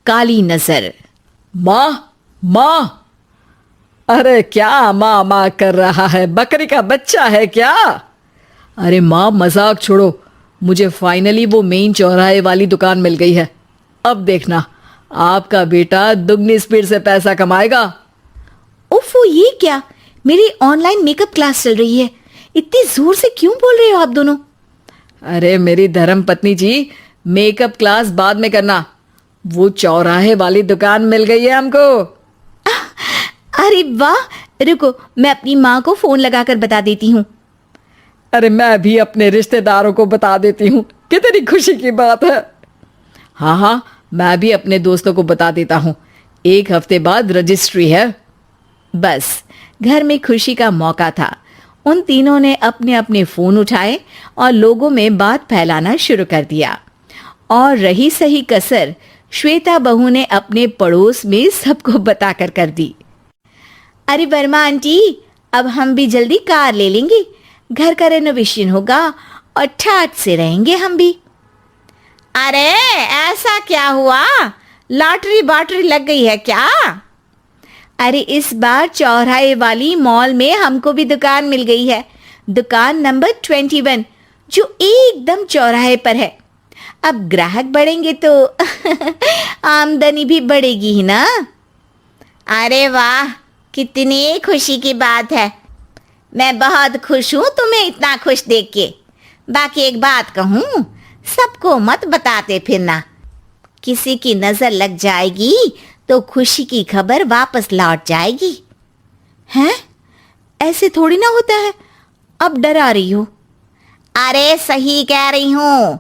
काली नजर। माँ, माँ, अरे क्या माँ माँ कर रहा है? बकरी का बच्चा है क्या? अरे माँ, मजाक छोड़ो। मुझे फाइनली वो मेन चौराहे वाली दुकान मिल गई है। अब देखना, आपका बेटा दुगनी स्पीड से पैसा कमाएगा। ओफो, ये क्या? मेरी ऑनलाइन मेकअप क्लास चल रही है। इतनी जोर से क्यों बोल रहे हो आप दोनों? अरे मेरी धर्म पत्नी जी, मेकअप क्लास बाद में करना। वो चौराहे वाली दुकान मिल गई है हमको। अरे वाह, रुको, मैं अपनी माँ को फोन लगाकर बता देती हूँ। अरे मैं भी अपने रिश्तेदारों को बता देती हूँ। कितनी खुशी की बात है। हाँ हाँ, मैं भी अपने दोस्तों को बता देता हूँ। 1 हफ्ते बाद रजिस्ट्री है। बस घर में खुशी का मौका था। उन तीनों ने अपने अपने फोन उठाए और लोगों में बात फैलाना शुरू कर दिया। और रही सही कसर श्वेता बहू ने अपने पड़ोस में सबको बताकर कर दी। अरे वर्मा आंटी, अब हम भी जल्दी कार ले लेंगे। घर का रेनोवेशन होगा और ठाट से रहेंगे हम भी। अरे ऐसा क्या हुआ? लॉटरी बाटरी लग गई है क्या? अरे इस बार चौराहे वाली मॉल में हमको भी दुकान मिल गई है। दुकान नंबर 21, जो एकदम चौराहे पर है। अब ग्राहक बढ़ेंगे तो आमदनी भी बढ़ेगी ही ना। अरे वाह, कितनी खुशी की बात है। मैं बहुत खुश हूँ तुम्हें इतना खुश देख के। बाकी एक बात कहूँ, सबको मत बताते फिरना। किसी की नजर लग जाएगी तो खुशी की खबर वापस लौट जाएगी। हैं? ऐसे थोड़ी ना होता है। अब डरा रही हो। अरे सही कह रही हूँ,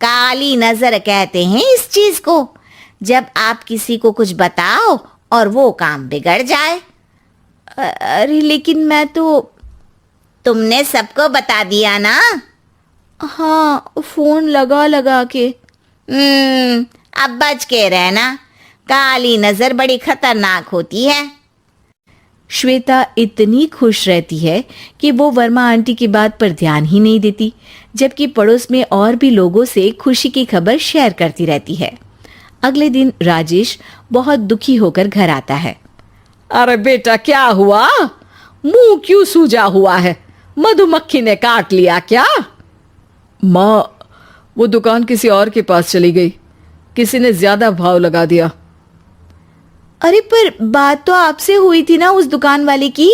काली नजर कहते हैं इस चीज को। जब आप किसी को कुछ बताओ और वो काम बिगड़ जाए। अरे लेकिन मैं तो... तुमने सबको बता दिया ना? हाँ, फोन लगा लगा के। अब बच के रहना, काली नजर बड़ी खतरनाक होती है। श्वेता इतनी खुश रहती है कि वो वर्मा आंटी की बात पर ध्यान ही नहीं देती, जबकि पड़ोस में और भी लोगों से खुशी की खबर शेयर करती रहती है। अगले दिन राजेश बहुत दुखी होकर घर आता है। अरे बेटा, क्या हुआ? मुंह क्यों सूजा हुआ है? मधुमक्खी ने काट लिया क्या? माँ, वो दुकान किसी और के पास चली गई। किसी ने ज्यादा भाव लगा दिया। अरे पर बात तो आपसे हुई थी ना उस दुकान वाले की।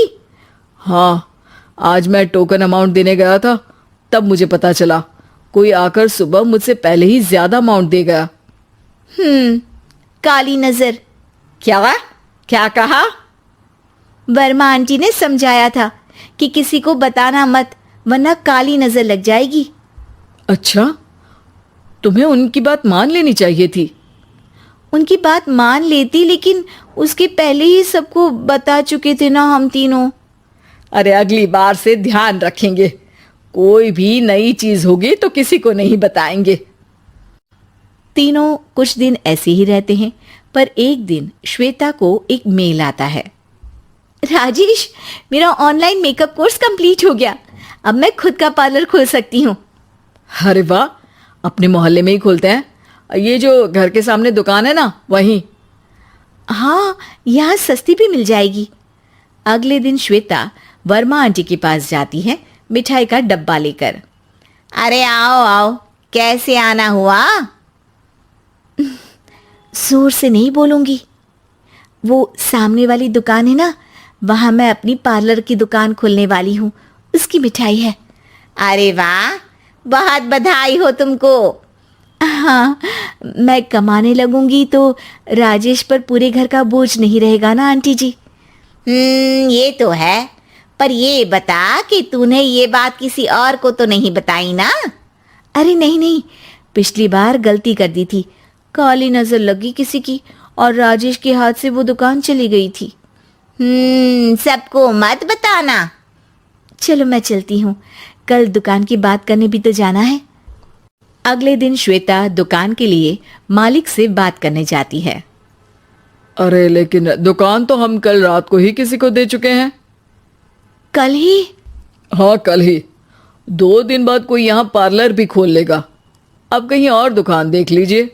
हाँ, आज मैं टोकन अमाउंट देने गया था, तब मुझे पता चला। कोई आकर सुबह मुझसे पहले ही ज्यादा अमाउंट दे गया। काली नजर। क्या क्या कहा? वर्मा आंटी ने समझाया था कि किसी को बताना मत, वरना काली नजर लग जाएगी। अच्छा, तुम्हें उनकी बात मान लेनी चाहिए थी। उनकी बात मान लेती, लेकिन उसके पहले ही सबको बता चुके थे ना हम तीनों। अरे अगली बार से ध्यान रखेंगे। कोई भी नई चीज होगी तो किसी को नहीं बताएंगे। तीनों कुछ दिन ऐसे ही रहते हैं, पर एक दिन श्वेता को एक मेल आता है। राजेश, मेरा ऑनलाइन मेकअप कोर्स कंप्लीट हो गया। अब मैं खुद का पार्लर खोल सकती हूँ। अरे वाह, अपने मोहल्ले में ही खोलते हैं। ये जो घर के सामने दुकान है ना, वहीं। हाँ, यहाँ सस्ती भी मिल जाएगी। अगले दिन श्वेता वर्मा आंटी के पास जाती है मिठाई का डब्बा लेकर। अरे आओ आओ, कैसे आना हुआ? जोर से नहीं बोलूंगी। वो सामने वाली दुकान है ना, वहां मैं अपनी पार्लर की दुकान खोलने वाली हूँ, उसकी मिठाई है। अरे वाह, बहुत बधाई हो तुमको। हाँ, मैं कमाने लगूंगी तो राजेश पर पूरे घर का बोझ नहीं रहेगा ना आंटी जी। ये तो है, पर ये बता कि तूने ये बात किसी और को तो नहीं बताई ना? अरे नहीं नहीं, पिछली बार गलती कर दी थी। काली नजर लगी किसी की और राजेश के हाथ से वो दुकान चली गई थी। सबको मत बताना। चलो मैं चलती हूँ, कल दुकान की बात करने भी तो जाना है। अगले दिन श्वेता दुकान के लिए मालिक से बात करने जाती है। अरे लेकिन दुकान तो हम कल रात को ही किसी को दे चुके हैं। कल ही? हाँ, कल ही। 2 दिन बाद कोई यहाँ पार्लर भी खोल लेगा। अब कहीं और दुकान देख लीजिए।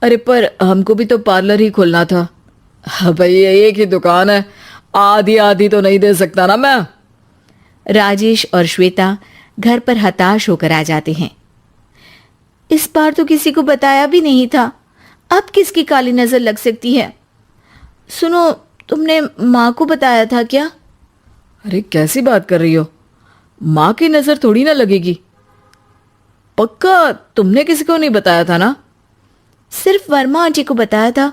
अरे पर हमको भी तो पार्लर ही खोलना था। हाँ भैया, एक ही दुकान है, आधी आधी तो नहीं दे सकता ना मैं। राजेश और श्वेता घर पर हताश होकर आ जाते हैं। इस बार तो किसी को बताया भी नहीं था, अब किसकी काली नजर लग सकती है। सुनो, तुमने माँ को बताया था क्या? अरे कैसी बात कर रही हो, माँ की नजर थोड़ी ना लगेगी। पक्का तुमने किसी को नहीं बताया था ना? सिर्फ वर्मा आंटी को बताया था,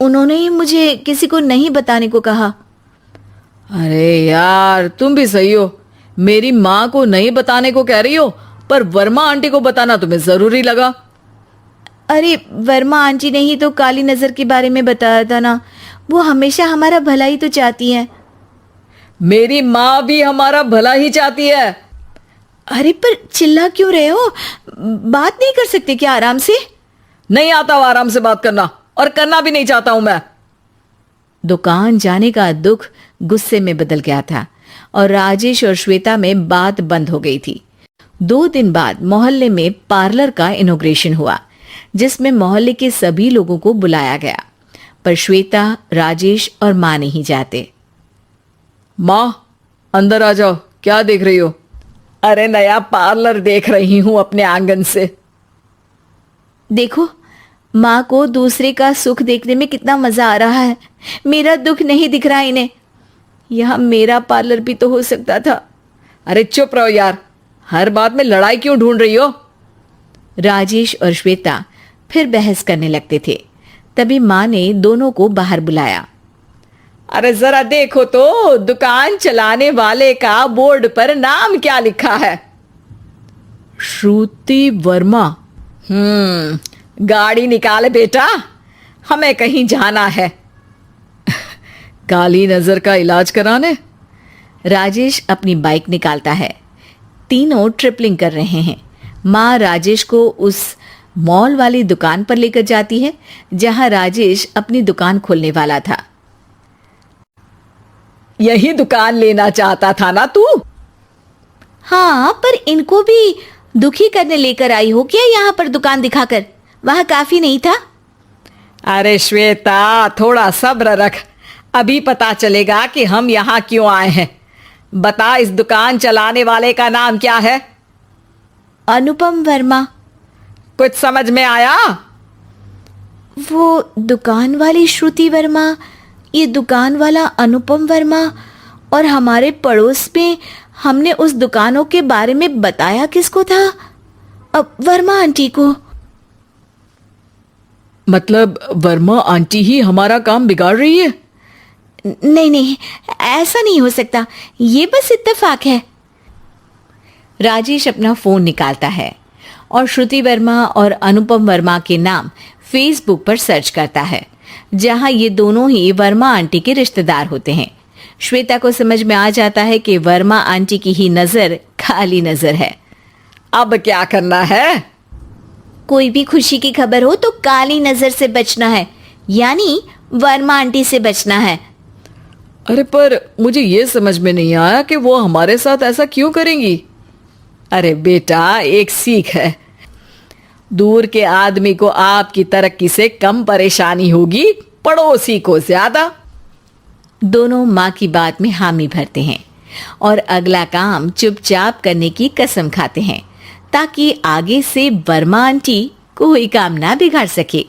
उन्होंने ही मुझे किसी को नहीं बताने को कहा। अरे यार, तुम भी सही हो, मेरी माँ को नहीं बताने को कह रही हो, पर वर्मा आंटी को बताना तुम्हें जरूरी लगा। अरे वर्मा आंटी ने ही तो काली नजर के बारे में बताया था ना, वो हमेशा हमारा भला ही तो चाहती है। मेरी माँ भी हमारा भला ही चाहती है। अरे पर चिल्ला क्यों रहे हो, बात नहीं कर सकते क्या आराम से? नहीं आता वो आराम से बात करना, और करना भी नहीं चाहता हूं मैं। दुकान जाने का दुख गुस्से में बदल गया था और राजेश और श्वेता में बात बंद हो गई थी। 2 दिन बाद मोहल्ले में पार्लर का इनॉग्रेशन हुआ, जिसमें मोहल्ले के सभी लोगों को बुलाया गया, पर श्वेता, राजेश और माँ नहीं जाते। माँ, अंदर आ जाओ, क्या देख रही हो? अरे नया पार्लर देख रही हूं अपने आंगन से। देखो, माँ को दूसरे का सुख देखने में कितना मजा आ रहा है, मेरा दुख नहीं दिख रहा इन्हें। यह मेरा पार्लर भी तो हो सकता था। अरे चुप रहो यार, हर बात में लड़ाई क्यों ढूंढ रही हो? राजेश और श्वेता फिर बहस करने लगते थे। तभी माँ ने दोनों को बाहर बुलाया। अरे जरा देखो तो, दुकान चलाने वाले का बोर्ड पर नाम क्या लिखा है? श्रुति वर्मा। गाड़ी निकाल बेटा, हमें कहीं जाना है। काली नजर का इलाज कराने? राजेश अपनी बाइक निकालता है। तीनों ट्रिपलिंग कर रहे हैं। माँ राजेश को उस मॉल वाली दुकान पर लेकर जाती है जहां राजेश अपनी दुकान खोलने वाला था। यही दुकान लेना चाहता था ना तू? हाँ, पर इनको भी दुखी करने लेकर आई हो क्या यहाँ पर दुकान दिखाकर? वह काफी नहीं था? अरे श्वेता, थोड़ा सब्र रख, अभी पता चलेगा कि हम यहाँ क्यों आए हैं। बता, इस दुकान चलाने वाले का नाम क्या है? अनुपम वर्मा। कुछ समझ में आया? वो दुकान वाली श्रुति वर्मा, ये दुकान वाला अनुपम वर्मा, और हमारे पड़ोस में हमने उस दुकानों के बारे में बताया किसको था? अब वर्मा आंटी को। मतलब वर्मा आंटी ही हमारा काम बिगाड़ रही है? नहीं नहीं, ऐसा नहीं हो सकता, ये बस इत्तेफाक है। राजेश अपना फोन निकालता है और श्रुति वर्मा और अनुपम वर्मा के नाम फेसबुक पर सर्च करता है, जहां ये दोनों ही वर्मा आंटी के रिश्तेदार होते हैं। श्वेता को समझ में आ जाता है कि वर्मा आंटी की ही नजर काली नजर है। अब क्या करना है? कोई भी खुशी की खबर हो तो काली नजर से बचना है, यानी वर्मा आंटी से बचना है। अरे पर मुझे ये समझ में नहीं आया कि वो हमारे साथ ऐसा क्यों करेंगी। अरे बेटा, एक सीख है, दूर के आदमी को आपकी तरक्की से कम परेशानी होगी, पड़ोसी को ज्यादा। दोनों माँ की बात में हामी भरते हैं और अगला काम चुपचाप करने की कसम खाते हैं, ताकि आगे से वर्मा आंटी कोई काम ना बिगाड़ सके।